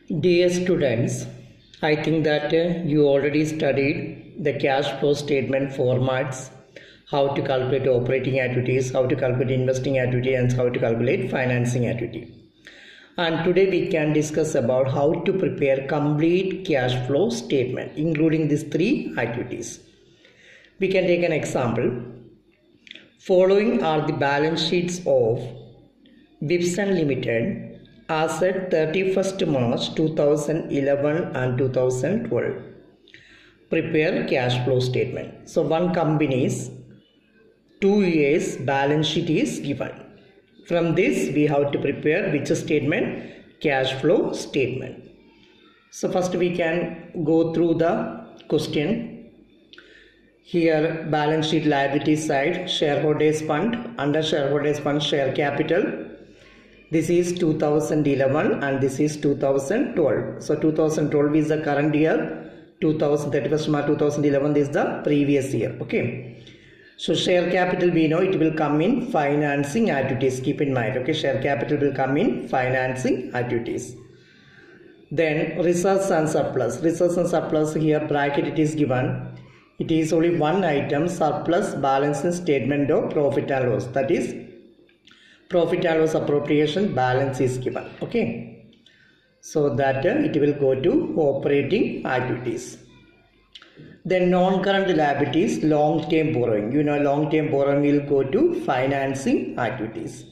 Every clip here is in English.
Dear students, I think that you already studied the cash flow statement formats, how to calculate operating activities, how to calculate investing activity, and how to calculate financing activity. And today we can discuss about how to prepare complete cash flow statement, including these three activities. We can take an example. Following are the balance sheets of Gibson Limited as at 31st March 2011 and 2012. Prepare cash flow statement. So one company's 2 years balance sheet is given. From this we have to prepare which statement? Cash flow statement. So first we can go through the question. Here balance sheet liability side, shareholders fund, under shareholders fund share capital. This is 2011 and this is 2012. So 2012 is the current year, 31st March 2011 is the previous year. Okay. So share capital we know it will come in financing activities. Keep in mind. Okay. Share capital will come in financing activities. Then reserves and surplus. Reserves and surplus here bracket it is given. It is only one item, surplus balance in statement of profit and loss. That is profit and loss appropriation balance is given. Okay. So that it will go to operating activities. Then non-current liabilities, long-term borrowing. You know long-term borrowing will go to financing activities.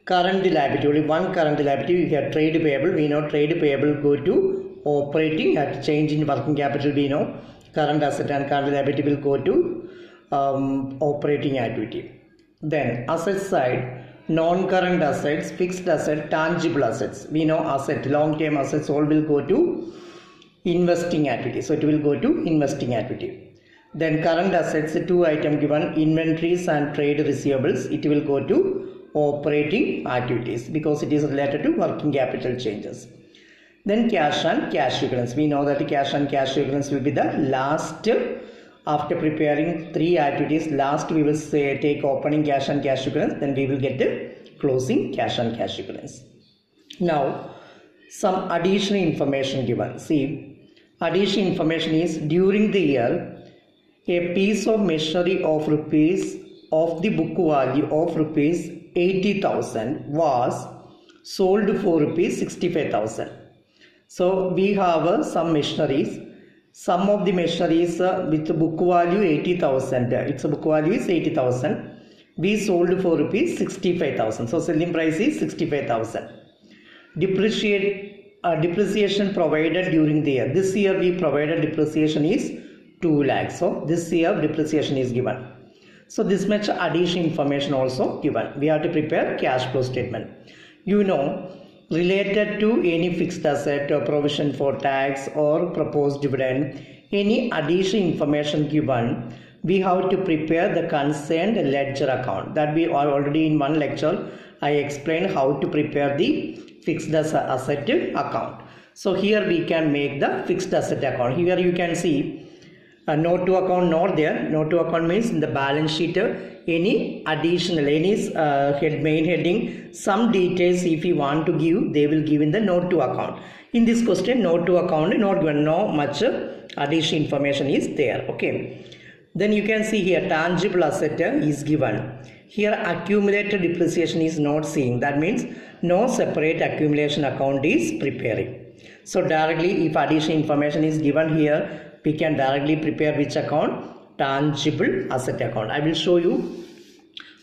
Current liability, only one current liability. We have trade payable. We know trade payable go to operating. At change in working capital we know current asset and current liability will go to operating activity. Then asset side, non-current assets, fixed asset, tangible assets. We know asset, long-term assets all will go to investing activity. So it will go to investing activity. Then current assets, two items given, inventories and trade receivables. It will go to operating activities because it is related to working capital changes. Then cash and cash equivalents. We know that cash and cash equivalents will be the last. After preparing three activities, last we will say take opening cash and cash equivalents, then we will get the closing cash and cash equivalents. Now, some additional information given. See, additional information is during the year, a piece of machinery of rupees of the book value of rupees 80,000 was sold for rupees 65,000. So we have some machineries. Some of the machineries with book value 80,000. Its book value is 80,000. We sold for rupees 65,000. So selling price is 65,000. Depreciation provided during the year. This year we provided depreciation is 2 lakhs. So this year depreciation is given. So this much additional information also given. We have to prepare cash flow statement. You know, related to any fixed asset or provision for tax or proposed dividend, any additional information given, we have to prepare the concerned ledger account. That we are already in one lecture I explained how to prepare the fixed asset account. So here we can make the fixed asset account. Here you can see note to account not there. Note to account means in the balance sheet any additional, any main heading, some details if you want to give, they will give in the note to account. In this question, note to account not given, no much additional information is there. Okay. Then you can see here tangible asset is given. Here accumulated depreciation is not seen. That means no separate accumulation account is preparing. So directly if additional information is given here, we can directly prepare which account? Tangible asset account. I will show you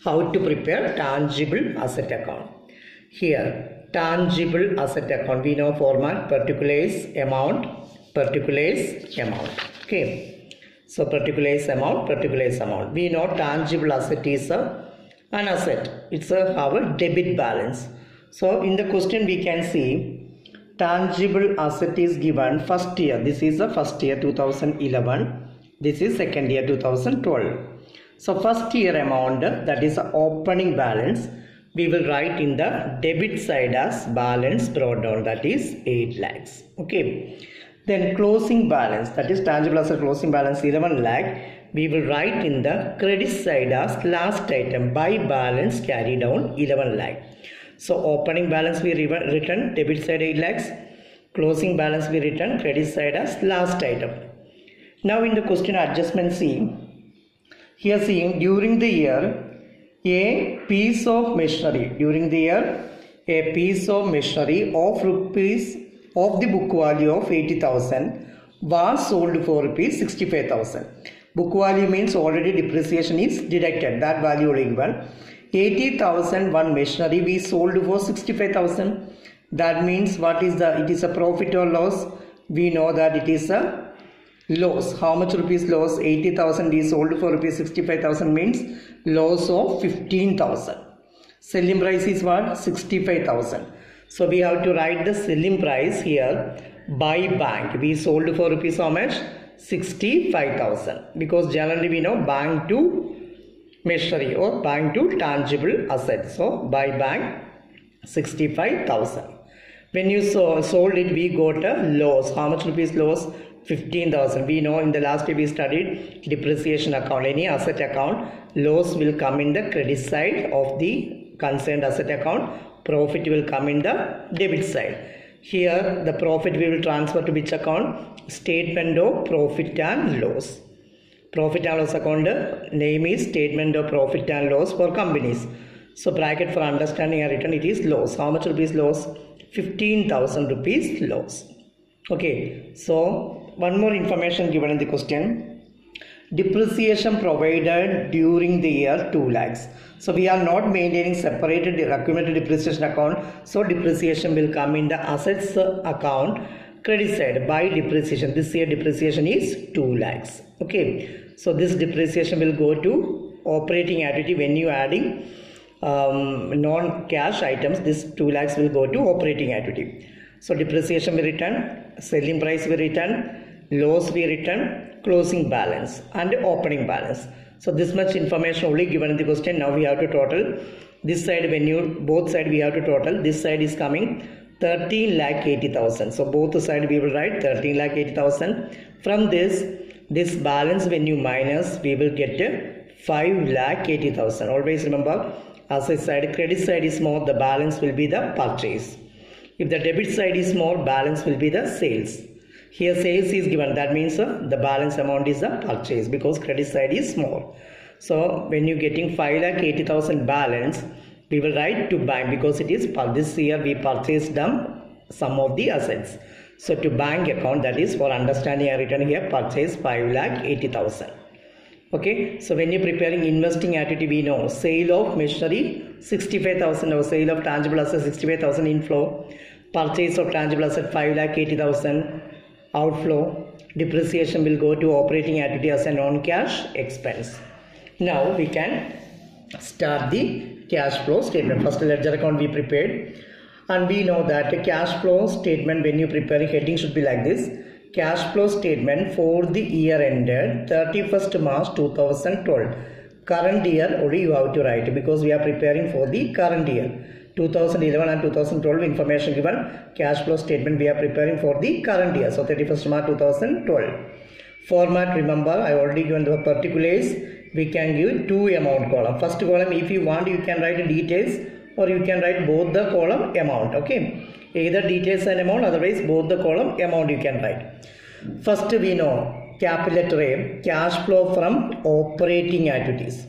how to prepare tangible asset account. Here tangible asset account, we know format particulars amount. Okay. So particulars amount. We know tangible asset is an asset. It's our debit balance. So in the question we can see tangible asset is given first year. This is the first year 2011. This is second year 2012. So first year amount, that is opening balance, we will write in the debit side as balance brought down, that is 8 lakhs. Okay. Then closing balance, that is tangible asset closing balance 11 lakh, we will write in the credit side as last item by balance carry down 11 lakh. So opening balance we written debit side 8 lakhs, Closing balance we written credit side as last item. Now in the question adjustment, see here, seeing during the year a piece of machinery, during the year a piece of machinery of rupees of the book value of 80,000 was sold for rupees 65,000. Book value means already depreciation is deducted, that value will equal 80,000 one machinery we sold for 65,000. That means what is the, it is a profit or loss? We know that it is a loss. How much rupees loss? 80,000 is sold for rupees 65,000 means loss of 15,000. Selling price is what? 65,000. So we have to write the selling price here by bank. We sold for rupees how much? 65,000. Because generally we know bank to machinery or bank to tangible assets. So by bank 65,000. When you sold it, we got a loss. How much rupees loss? 15,000. We know in the last day we studied depreciation account. Any asset account, loss will come in the credit side of the concerned asset account. Profit will come in the debit side. Here the profit we will transfer to which account? Statement of profit and loss. Profit and loss account name is statement of profit and loss for companies. So bracket for understanding and written, it is loss. How much rupees loss? 15,000 rupees loss. Okay, so one more information given in the question. Depreciation provided during the year 2 lakhs. So we are not maintaining separated accumulated depreciation account. So depreciation will come in the assets account credit side by depreciation. This year depreciation is 2 lakhs. Okay, so this depreciation will go to operating activity. When you adding non-cash items, this 2 lakhs will go to operating activity. So depreciation we return, selling price we return, loss we return, closing balance and opening balance. So this much information only given in the question. Now we have to total. This side, when you both side we have to total. This side is coming 13,80,000. So both side we will write 13,80,000. From this balance when you minus, we will get 5,80,000. Always remember, asset side, credit side is more, the balance will be the purchase. If the debit side is more, balance will be the sales. Here sales is given, that means the balance amount is the purchase because credit side is more. So when you getting 5,80,000 balance, we will write to bank because it is this year we purchased some of the assets. So to bank account, that is for understanding and written here, purchase 5,80,000. Okay, so when you're preparing investing activity, we know sale of machinery 65,000 or sale of tangible assets 65,000 inflow, purchase of tangible asset 5,80,000 outflow, depreciation will go to operating activity as a non-cash expense. Now we can start the cash flow statement. First ledger account we prepared, and we know that a cash flow statement, when you prepare a heading should be like this: cash flow statement for the year ended 31st March 2012. Current year only you have to write because we are preparing for the current year. 2011 and 2012 information given. Cash flow statement we are preparing for the current year. So 31st March 2012. Format, remember I already given the particulars. We can give two amount column. First column, if you want, you can write details or you can write both the column amount. Okay, either details and amount, otherwise both the column amount you can write. First we know capital letter A, cash flow from operating activities.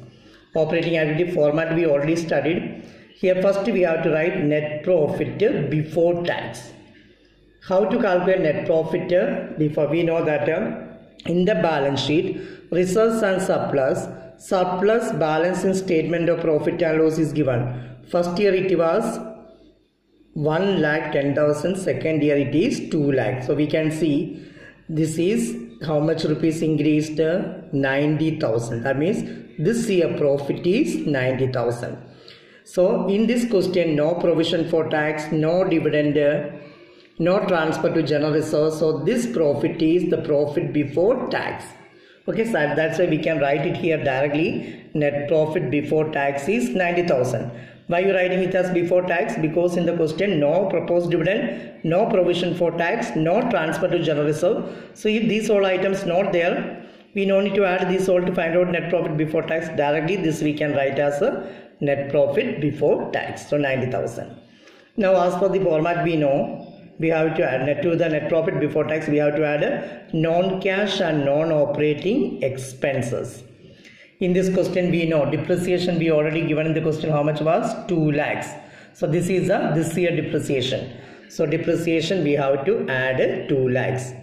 Operating activity format we already studied. Here first we have to write net profit before tax. How to calculate net profit before? We know that in the balance sheet, reserves and surplus balance in statement of profit and loss is given. First year it was 1,10,000, second year it is 2 lakh. So we can see this is how much rupees increased? 90,000. That means this year profit is 90,000. So in this question, no provision for tax, no dividend, no transfer to general reserve. So this profit is the profit before tax. Okay, so that's why we can write it here directly. Net profit before tax is 90,000. Why you writing it as before tax? Because in the question, no proposed dividend, no provision for tax, no transfer to general reserve. So if these all items not there, we no need to add this all to find out net profit before tax. Directly this we can write as a net profit before tax. So 90,000. Now as for the format, we know we have to add to the net profit before tax, we have to add non-cash and non-operating expenses. In this question, we know depreciation, we already given in the question how much was 2 lakhs. So this is this year depreciation. So depreciation we have to add 2 lakhs.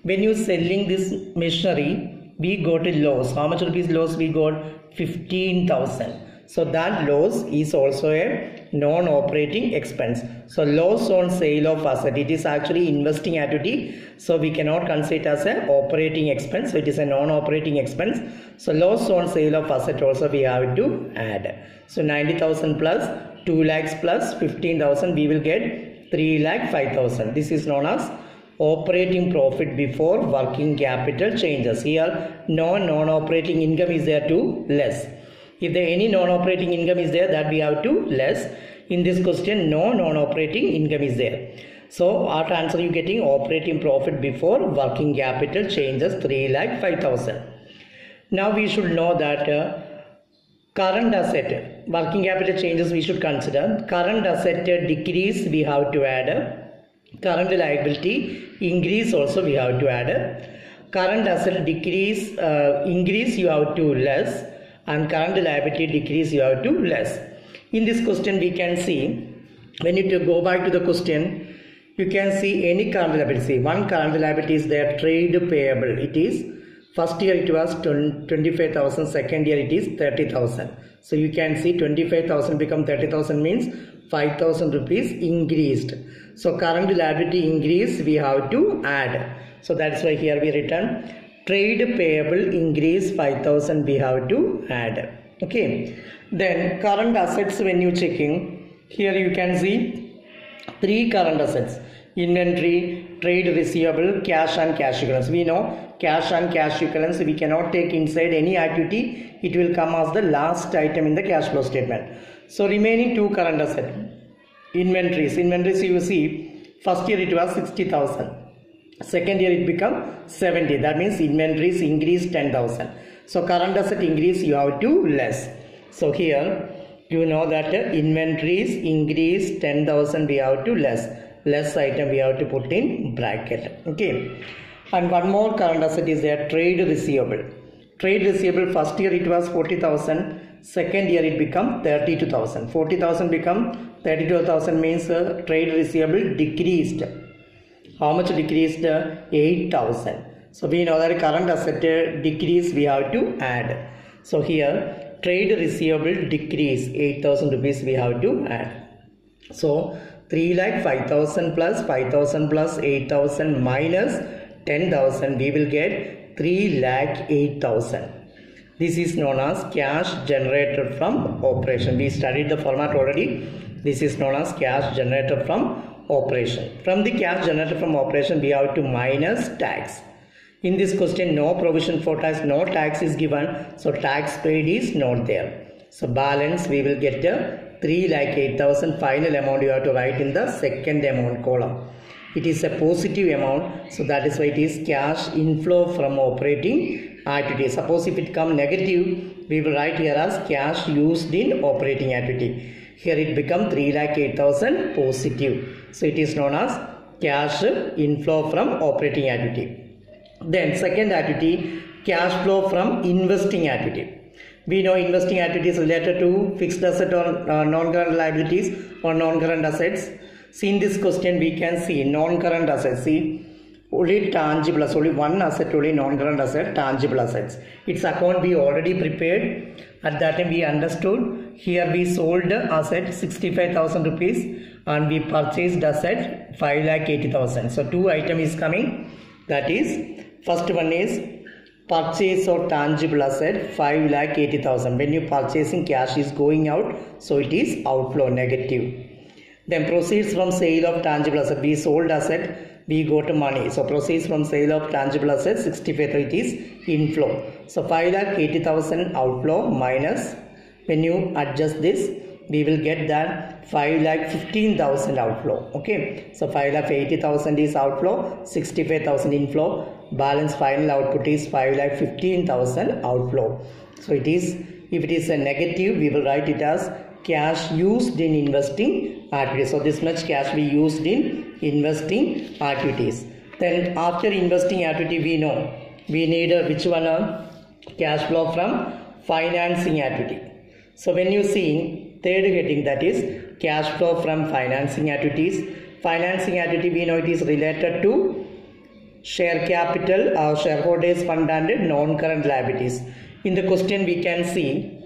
When you selling this machinery, we got a loss. How much rupees loss we got? 15,000. So that loss is also a non-operating expense. So loss on sale of asset, it is actually investing activity. So we cannot consider it as an operating expense. So it is a non-operating expense. So loss on sale of asset also we have to add. So 90,000 plus 2 lakhs plus 15,000, we will get 3 lakh 5,000. This is known as operating profit before working capital changes. Here no non-operating income is there too, less. If there any non-operating income is there, that we have to less. In this question, no non-operating income is there. So our answer you getting operating profit before working capital changes 3 lakh 5,000. Now we should know that current asset, working capital changes we should consider. Current asset decrease we have to add. Current liability increase also we have to add. Current asset decrease, increase you have to less. And current liability decrease you have to less. In this question we can see, when you go back to the question, you can see any current liability. One current liability is there, trade payable. It is first year it was 25,000, second year it is 30,000. So you can see 25,000 become 30,000 means 5,000 rupees increased. So current liability increase we have to add. So that's why here we written trade payable increase 5,000 we have to add. Okay. Then current assets, when you checking, here you can see 3 current assets: inventory, trade receivable, cash and cash equivalents. We know cash and cash equivalents we cannot take inside any activity. It will come as the last item in the cash flow statement. So remaining 2 current assets. Inventories you see first year it was 60,000. Second year it become 70. That means inventories increase 10,000. So current asset increase you have to less. So here you know that inventories increase 10,000 we have to less. Less item we have to put in bracket. Okay. And one more current asset is there, trade receivable. Trade receivable first year it was 40,000. Second year it become 32,000. 40,000 become 32,000 means trade receivable decreased. How much decreased? 8,000. So we know that current asset decrease we have to add. So here trade receivable decrease 8,000 rupees we have to add. So 3 lakh 5,000 plus 5,000 plus 8,000 minus 10,000, we will get 3 lakh 8,000. This is known as cash generated from operation. We studied the format already. This is known as cash generated from operation. From the cash generated from operation, we have to minus tax. In this question, no provision for tax, no tax is given. So tax paid is not there. So balance we will get 3 lakh 8,000. Final amount you have to write in the second amount column. It is a positive amount. So that is why it is cash inflow from operating activity. Suppose if it come negative, we will write here as cash used in operating activity. Here it become 3 lakh 8,000 positive. So it is known as cash inflow from operating activity. Then second activity, cash flow from investing activity. We know investing activity is related to fixed asset or non-current liabilities or non-current assets. See in this question we can see non-current assets. See only tangible assets, only one asset, only non-current asset, tangible assets. Its account we already prepared. At that time we understood. Here we sold asset 65,000 rupees and we purchased asset 5,80,000. So 2 item is coming. That is, first one is purchase of tangible asset 5,80,000. When you purchasing, cash is going out, so it is outflow, negative. Then proceeds from sale of tangible asset. We sold asset, we got money. So proceeds from sale of tangible asset 65,000, it is inflow. So 5,80,000 outflow minus, when you adjust this, we will get that 5,15,000 outflow. Okay, so 5,80,000 is outflow, 65,000 inflow. Balance final output is 5,15,000 outflow. So it is, if it is a negative, we will write it as cash used in investing activities. So this much cash we used in investing activities. Then after investing activity, we know we need which one? Cash flow from financing activity. So when you see third heading, that is cash flow from financing activities. Financing activity, we know it is related to share capital, shareholders fund and non-current liabilities. In the question we can see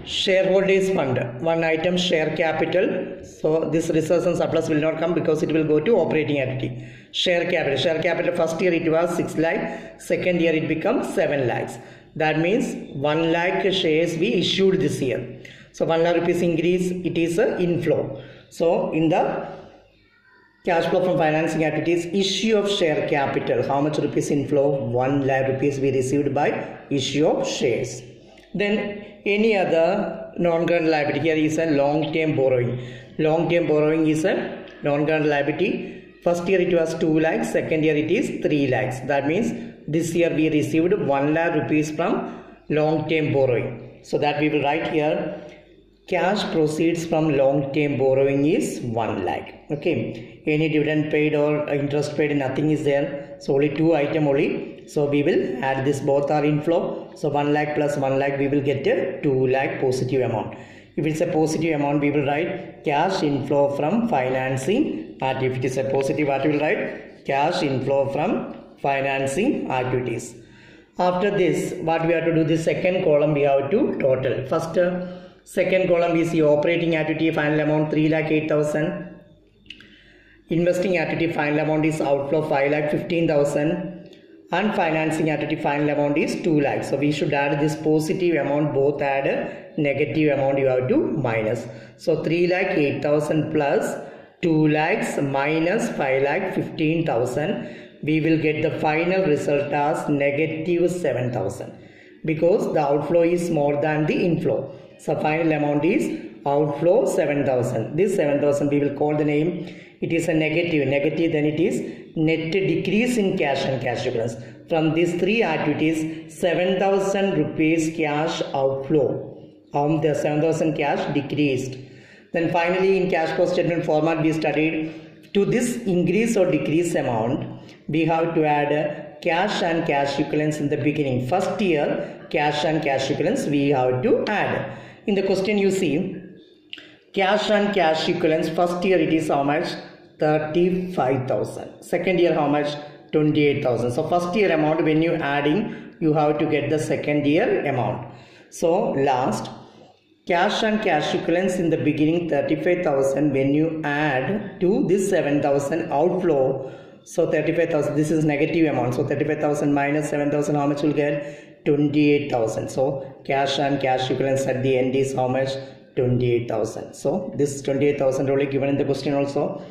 shareholders fund, one item share capital. So this reserves and surplus will not come because it will go to operating activity. Share capital first year it was 6 lakh, second year it becomes 7 lakhs. That means 1 lakh shares we issued this year. So 1 lakh rupees increase, it is an inflow. So in the cash flow from financing activities, issue of share capital, how much rupees inflow? 1 lakh rupees we received by issue of shares. Then any other non-current liability, here is a long-term borrowing. Long-term borrowing is a non-current liability. First year it was 2 lakhs, second year it is 3 lakhs. That means this year we received 1 lakh rupees from long-term borrowing. So that we will write here, cash proceeds from long-term borrowing is 1 lakh. Okay. Any dividend paid or interest paid, nothing is there. So only 2 items only. So we will add this, both are inflow. So 1 lakh plus 1 lakh, we will get a 2 lakh positive amount. If it's a positive amount, we will write cash inflow from financing activity. If it is a positive, what we will write? Cash inflow from financing activities. After this, what we have to do, the second column we have to total. First, second column is the operating activity final amount 3,08,000. Investing activity final amount is outflow 5,15,000. And financing activity final amount is 2 lakhs. So we should add this positive amount, both add a negative amount, you have to minus. So 3,08,000 plus 2 lakhs minus 5,15,000. We will get the final result as negative 7,000 because the outflow is more than the inflow. So final amount is outflow 7,000. This 7,000 we will call the name. It is a negative, then it is net decrease in cash and cash equivalents. From these 3 activities, 7,000 rupees cash outflow. The 7,000 cash decreased. Then finally in cash flow statement format we studied, to this increase or decrease amount, we have to add cash and cash equivalents in the beginning. First year cash and cash equivalents we have to add. In the question you see, cash and cash equivalents, first year it is how much? 35,000. Second year how much? 28,000. So first year amount, when you adding, you have to get the second year amount. So last, cash and cash equivalents in the beginning 35,000. When you add to this 7,000 outflow, so 35,000, this is negative amount. So 35,000 minus 7,000, how much will get? 28,000. So cash and cash equivalents at the end is how much? 28,000. So this 28,000 only given in the question also.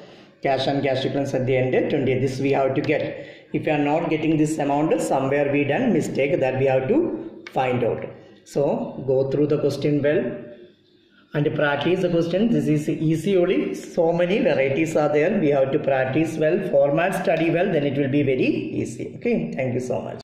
Cash and cash equivalents at the end 28. This we have to get. If you are not getting this amount, somewhere we done mistake, that we have to find out. So go through the question well and practice the question. This is easy only. So many varieties are there. We have to practice well, format study well, then it will be very easy. Okay. Thank you so much.